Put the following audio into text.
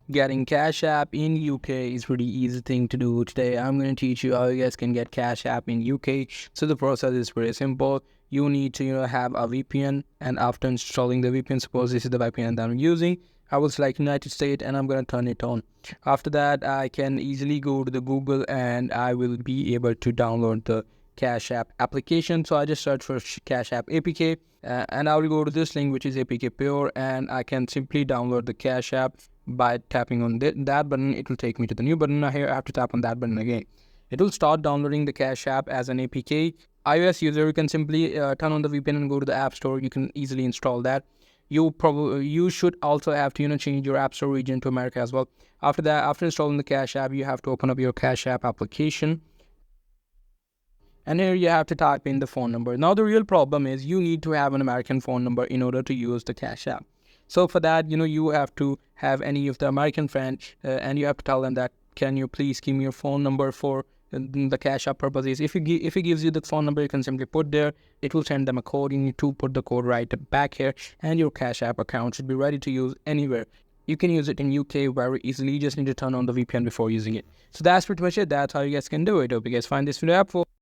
Getting Cash App in UK is pretty easy thing to do. Today I'm going to teach you how you guys can get Cash App in UK. So the process is pretty simple. You need to have a VPN, and after installing the VPN, suppose this is the VPN that I'm using, I will select United States and I'm going to turn it on. After that, I can easily go to the Google and I will be able to download the Cash App application. So I just search for Cash App APK, and I will go to this link, which is APK Pure, and I can simply download the Cash App by tapping on that button. It will take me to the new button. Now here I have to tap on that button again. It will start downloading the Cash App as an APK. iOS user, you can simply turn on the VPN and go to the App Store. You can easily install that. You should also have to change your App Store region to America as well. After that, after installing the Cash App, you have to open up your Cash App application. And here you have to type in the phone number. Now the real problem is you need to have an American phone number in order to use the Cash App. So for that, you have to have any of the American friend, and you have to tell them that, can you please give me your phone number for the Cash App purposes. If he gives you the phone number, you can simply put there. It will send them a code. You need to put the code right back here, and your Cash App account should be ready to use anywhere. You can use it in UK very easily. You just need to turn on the VPN before using it. So that's pretty much it. That's how you guys can do it. Hope you guys find this video helpful.